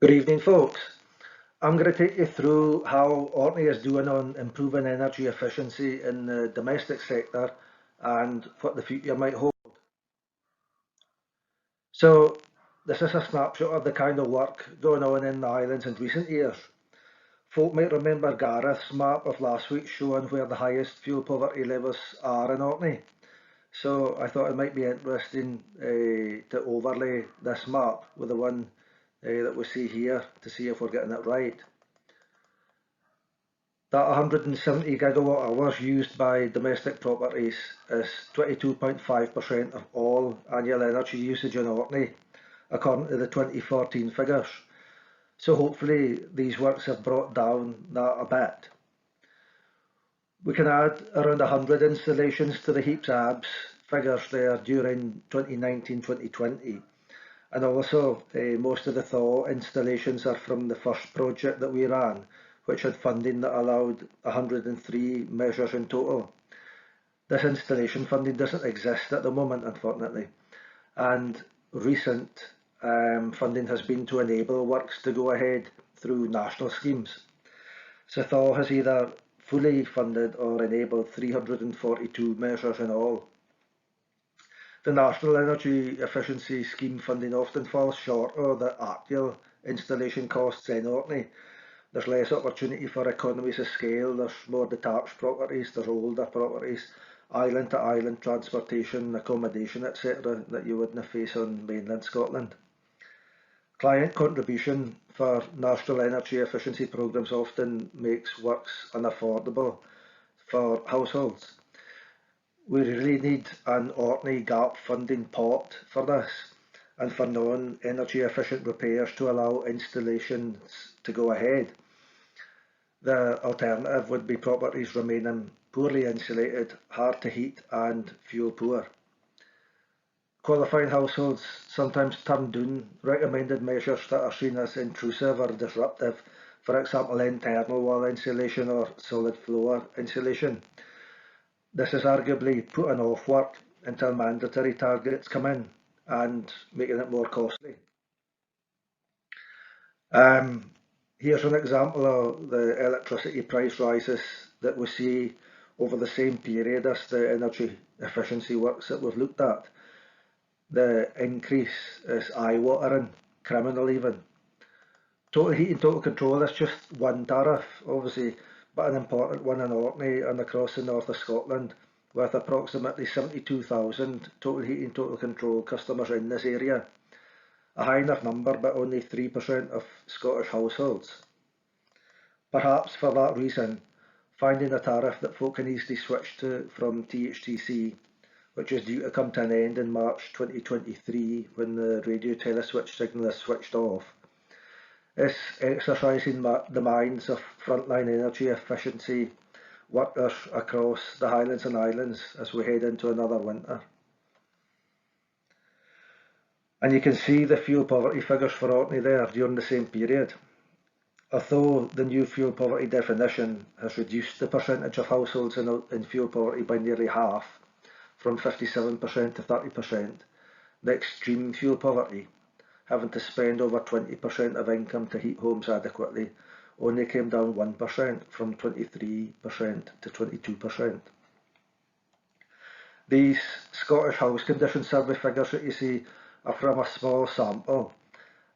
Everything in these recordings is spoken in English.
Good evening, folks. I'm going to take you through how Orkney is doing on improving energy efficiency in the domestic sector and what the future might hold. So, this is a snapshot of the kind of work going on in the islands in recent years. Folk might remember Gareth's map of last week showing where the highest fuel poverty levels are in Orkney. So I thought it might be interesting to overlay this map with the one that we see here to see if we're getting it right. That 170 gigawatt hours used by domestic properties is 22.5% of all annual energy usage in Orkney, according to the 2014 figures. So hopefully these works have brought down that a bit. We can add around 100 installations to the heaps abs figures there during 2019-2020. And also, most of the thaw installations are from the first project that we ran, which had funding that allowed 103 measures in total. This installation funding doesn't exist at the moment, unfortunately, and recent funding has been to enable works to go ahead through national schemes. So thaw has either fully funded or enabled 342 measures in all. The National Energy Efficiency Scheme funding often falls short of the actual installation costs in Orkney. There's less opportunity for economies of scale, there's more detached properties, there's older properties, island to island transportation, accommodation, etc. that you wouldn't face on mainland Scotland. Client contribution for national energy efficiency programmes often makes works unaffordable for households. We really need an Orkney gap funding pot for this and for non-energy efficient repairs to allow installations to go ahead. The alternative would be properties remaining poorly insulated, hard to heat and fuel poor. Qualifying households sometimes turn down recommended measures that are seen as intrusive or disruptive, for example internal wall insulation or solid floor insulation. This is arguably putting off work until mandatory targets come in and making it more costly. Um, Here's an example of the electricity price rises that we see over the same period as the energy efficiency works that we've looked at. The increase is eye-watering, criminal even. Total heating, total control is just one tariff, obviously, but an important one in Orkney and across the north of Scotland, with approximately 72,000 total heating, total control customers in this area. A high enough number, but only 3% of Scottish households. Perhaps for that reason, finding a tariff that folk can easily switch to from THTC, which is due to come to an end in March 2023 when the radio teleswitch signal is switched off, is exercising the minds of frontline energy efficiency workers across the Highlands and Islands as we head into another winter. And you can see the fuel poverty figures for Orkney there during the same period. Although the new fuel poverty definition has reduced the percentage of households in fuel poverty by nearly half, from 57% to 30%, the extreme fuel poverty, having to spend over 20% of income to heat homes adequately, only came down 1% from 23% to 22%. These Scottish House Condition Survey figures that you see are from a small sample,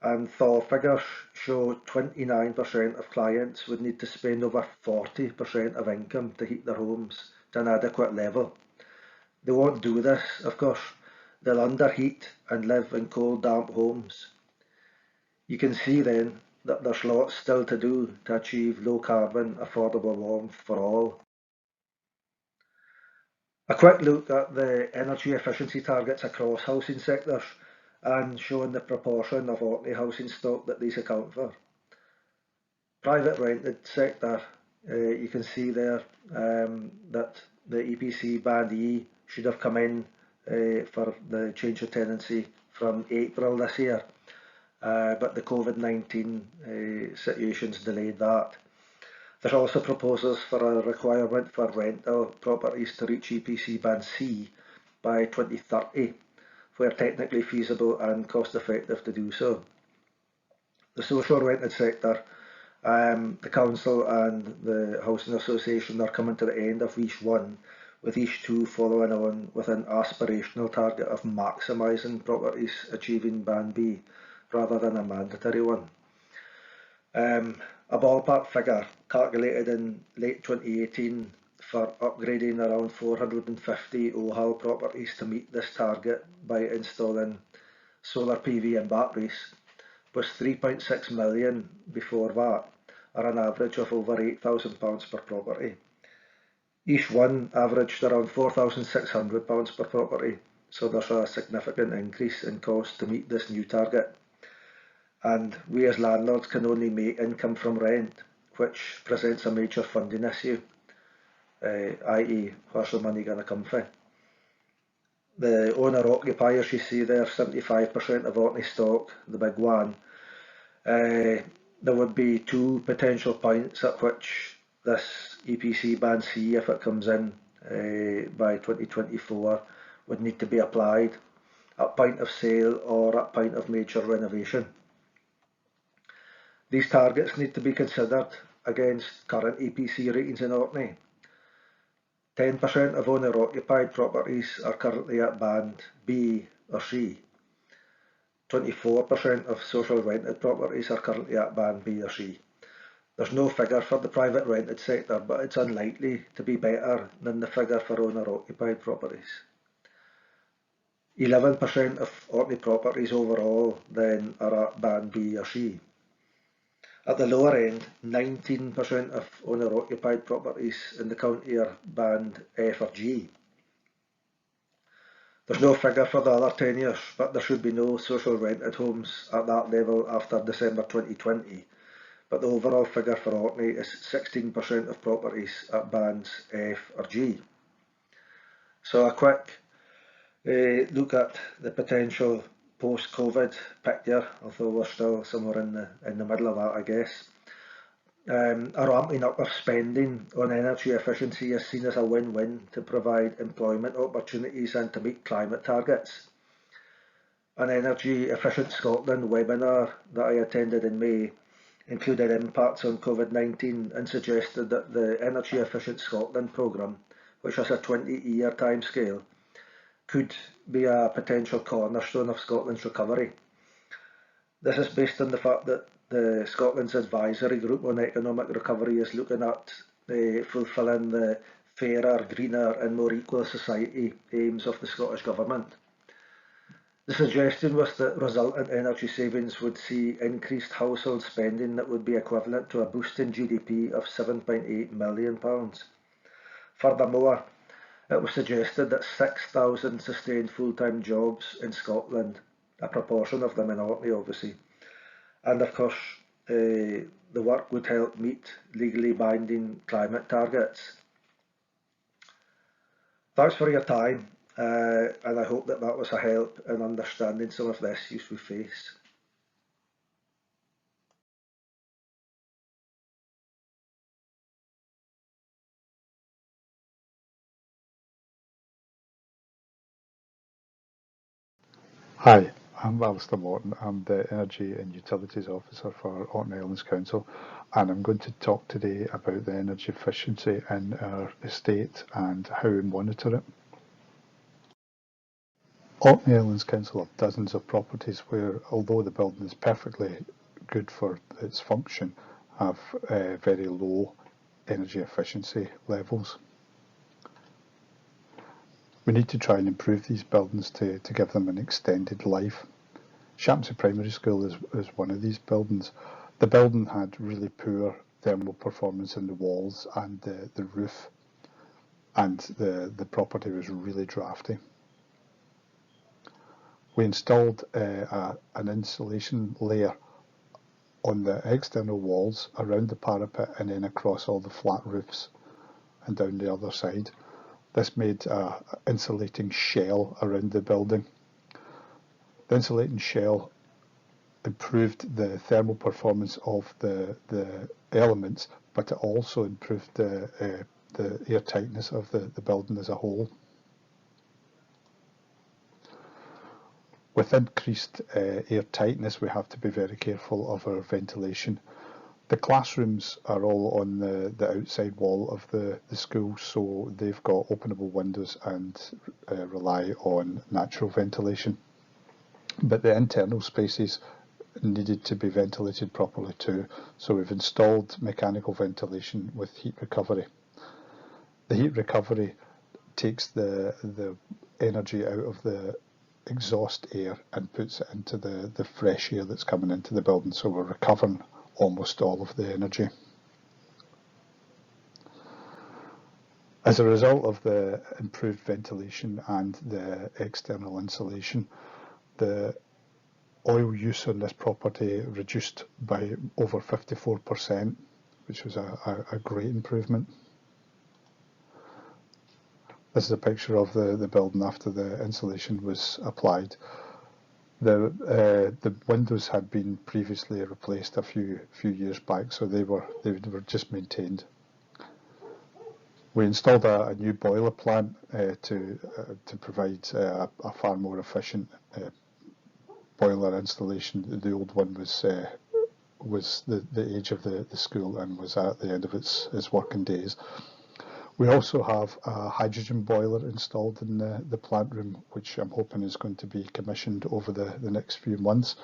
and thaw figures show 29% of clients would need to spend over 40% of income to heat their homes to an adequate level. They won't do this, of course. They'll underheat and live in cold, damp homes. You can see then that there's lots still to do to achieve low carbon, affordable warmth for all. A quick look at the energy efficiency targets across housing sectors and showing the proportion of Orkney housing stock that these account for. Private rented sector, you can see there that the EPC Band E should have come in for the change of tenancy from April this year, but the COVID-19 situations delayed that. There's also proposals for a requirement for rental properties to reach EPC Band C by 2030, where technically feasible and cost effective to do so. the social rented sector, the council and the housing association are coming to the end of each one, with each two following on with an aspirational target of maximising properties achieving Band B rather than a mandatory one. A ballpark figure calculated in late 2018 for upgrading around 450 OHAL properties to meet this target by installing solar PV and batteries was 3.6 million before VAT, or an average of over £8,000 per property. Each one averaged around £4,600 per property, so there's a significant increase in cost to meet this new target. And we as landlords can only make income from rent, which presents a major funding issue, i.e. where's the money going to come from? The owner-occupiers you see there, 75% of Orkney stock, the big one. There would be two potential points at which this EPC Band C, if it comes in by 2024, would need to be applied, at point of sale or at point of major renovation. These targets need to be considered against current EPC ratings in Orkney. 10% of owner-occupied properties are currently at Band B or C. 24% of social rented properties are currently at Band B or C. There's no figure for the private rented sector, but it's unlikely to be better than the figure for owner-occupied properties. 11% of Orkney properties overall then are at Band B or C. At the lower end, 19% of owner-occupied properties in the county are Band F or G. There's no figure for the other tenures, but there should be no social rented homes at that level after December 2020. But the overall figure for Orkney is 16% of properties at Bands F or G. So a quick look at the potential post-COVID picture, although we're still somewhere in the middle of that, I guess. A ramping up of spending on energy efficiency is seen as a win-win to provide employment opportunities and to meet climate targets. An Energy Efficient Scotland webinar that I attended in May included impacts on COVID-19 and suggested that the Energy Efficient Scotland programme, which has a 20-year timescale, could be a potential cornerstone of Scotland's recovery. This is based on the fact that the Scotland's Advisory Group on Economic Recovery is looking at fulfilling the fairer, greener and more equal society aims of the Scottish Government. The suggestion was that resultant energy savings would see increased household spending that would be equivalent to a boost in GDP of £7.8 million. Furthermore, it was suggested that 6,000 sustained full-time jobs in Scotland, a proportion of them in Orkney obviously, and of course the work would help meet legally binding climate targets. Thanks for your time, and I hope that was a help in understanding some of the issues we face. Hi, I'm Alistair Morton. I'm the Energy and Utilities Officer for Orkney Islands Council, and I'm going to talk today about the energy efficiency in our estate and how we monitor it. Orkney Islands Council have dozens of properties where, although the building is perfectly good for its function, have very low energy efficiency levels. We need to try and improve these buildings to give them an extended life. Shampsey Primary School is one of these buildings. The building had really poor thermal performance in the walls and the roof, and the property was really drafty. We installed an insulation layer on the external walls around the parapet and then across all the flat roofs and down the other side. This made an insulating shell around the building. The insulating shell improved the thermal performance of the elements, but it also improved the airtightness of the building as a whole. With increased air tightness, we have to be very careful of our ventilation. The classrooms are all on the outside wall of the school, so they've got openable windows and rely on natural ventilation. But the internal spaces needed to be ventilated properly too, so we've installed mechanical ventilation with heat recovery. The heat recovery takes the energy out of the exhaust air and puts it into the fresh air that's coming into the building, so we're recovering almost all of the energy. As a result of the improved ventilation and the external insulation, the oil use on this property reduced by over 54%, which was a great improvement. This is a picture of the building after the insulation was applied. The windows had been previously replaced a few years back, so they were just maintained. We installed a new boiler plant to provide a far more efficient boiler installation. The old one was the age of the school and was at the end of its working days. We also have a hydrogen boiler installed in the plant room, which I'm hoping is going to be commissioned over the next few months,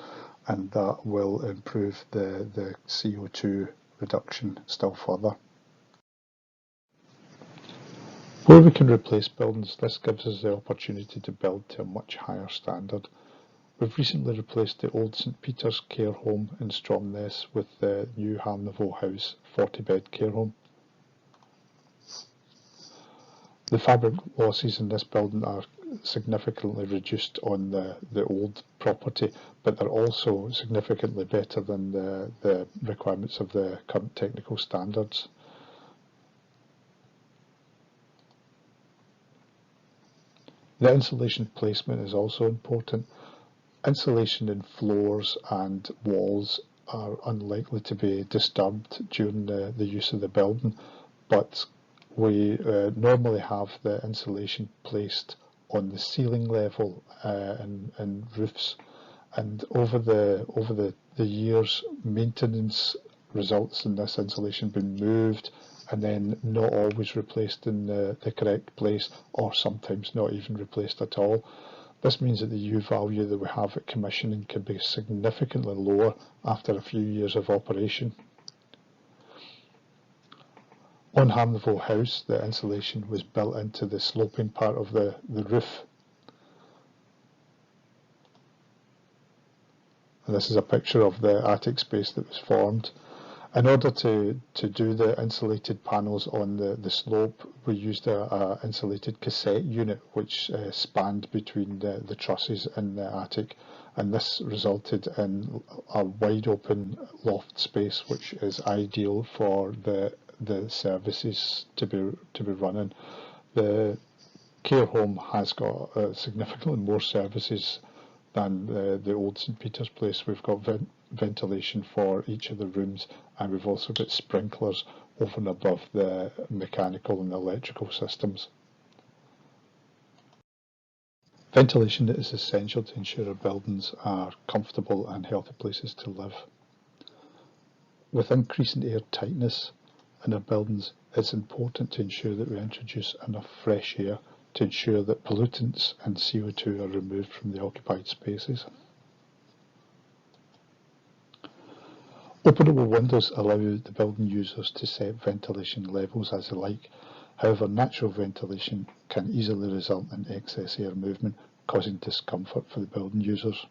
and that will improve the CO2 reduction still further. Where we can replace buildings, this gives us the opportunity to build to a much higher standard. We've recently replaced the old St Peter's care home in Stromness with the new Harnavaux House 40-bed care home. The fabric losses in this building are significantly reduced on the old property, but they're also significantly better than the requirements of the current technical standards. The insulation placement is also important. Insulation in floors and walls are unlikely to be disturbed during the use of the building, but we normally have the insulation placed on the ceiling level in roofs, and over the years, maintenance results in this insulation being moved and then not always replaced in the correct place, or sometimes not even replaced at all. This means that the U value that we have at commissioning can be significantly lower after a few years of operation. On Harnavaux House, the insulation was built into the sloping part of the roof. And this is a picture of the attic space that was formed. In order to do the insulated panels on the slope, we used a insulated cassette unit which spanned between the trusses in the attic, and this resulted in a wide open loft space which is ideal for the services to be running. The care home has got significantly more services than the old St Peter's place. We've got ventilation for each of the rooms, and we've also got sprinklers over and above the mechanical and electrical systems. Ventilation is essential to ensure our buildings are comfortable and healthy places to live. With increasing air tightness in our buildings, it's important to ensure that we introduce enough fresh air to ensure that pollutants and CO2 are removed from the occupied spaces. Openable windows allow the building users to set ventilation levels as they like. However, natural ventilation can easily result in excess air movement, causing discomfort for the building users.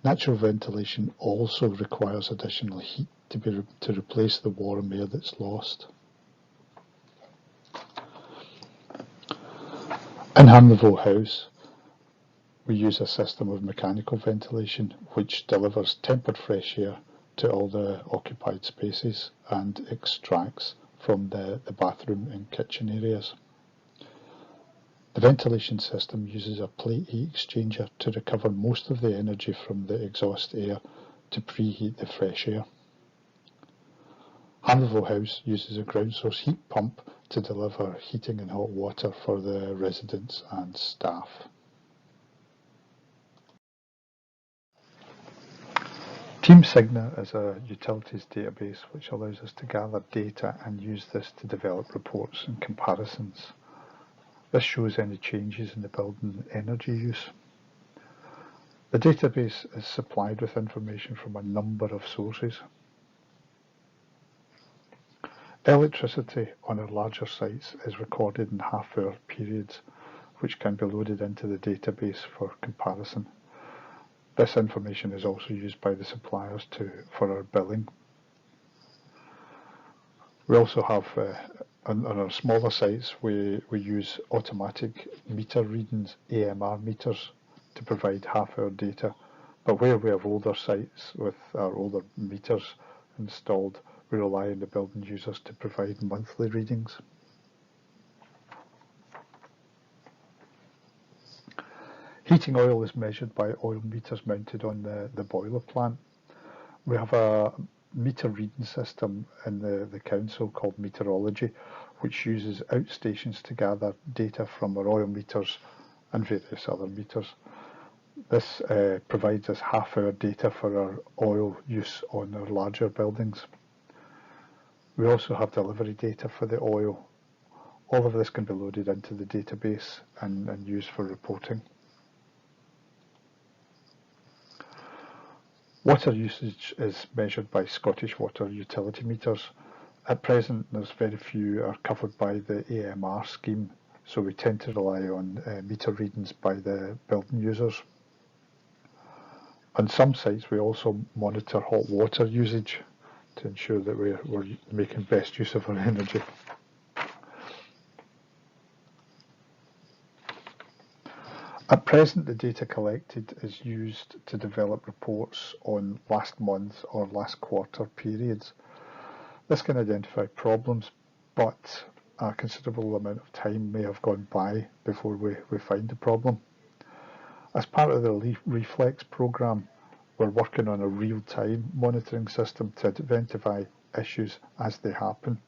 Natural ventilation also requires additional heat to replace the warm air that's lost. In Harnavaux House, we use a system of mechanical ventilation which delivers tempered fresh air to all the occupied spaces and extracts from the bathroom and kitchen areas. The ventilation system uses a plate heat exchanger to recover most of the energy from the exhaust air to preheat the fresh air. Harnavaux House uses a ground source heat pump to deliver heating and hot water for the residents and staff. Team Signa is a utilities database which allows us to gather data and use this to develop reports and comparisons. This shows any changes in the building energy use. The database is supplied with information from a number of sources. Electricity on our larger sites is recorded in half-hour periods, which can be loaded into the database for comparison. This information is also used by the suppliers for our billing. We also have, on our smaller sites, we use automatic meter readings, AMR meters, to provide half-hour data. But where we have older sites with our older meters installed, we rely on the building users to provide monthly readings. Heating oil is measured by oil meters mounted on the boiler plant. We have a meter reading system in the council called Meteorology, which uses outstations to gather data from our oil meters and various other meters. This provides us half-hour data for our oil use on our larger buildings. We also have delivery data for the oil. All of this can be loaded into the database and used for reporting. Water usage is measured by Scottish Water utility meters. At present, there's very few are covered by the AMR scheme, so we tend to rely on meter readings by the building users. On some sites, we also monitor hot water usage to ensure that we're making best use of our energy. At present, the data collected is used to develop reports on last month or last quarter periods. This can identify problems, but a considerable amount of time may have gone by before we find the problem. As part of the Reflex programme, we're working on a real-time monitoring system to identify issues as they happen,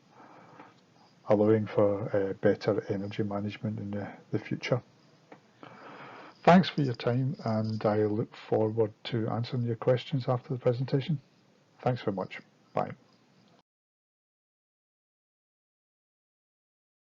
allowing for better energy management in the future. Thanks for your time, and I look forward to answering your questions after the presentation. Thanks very much. Bye.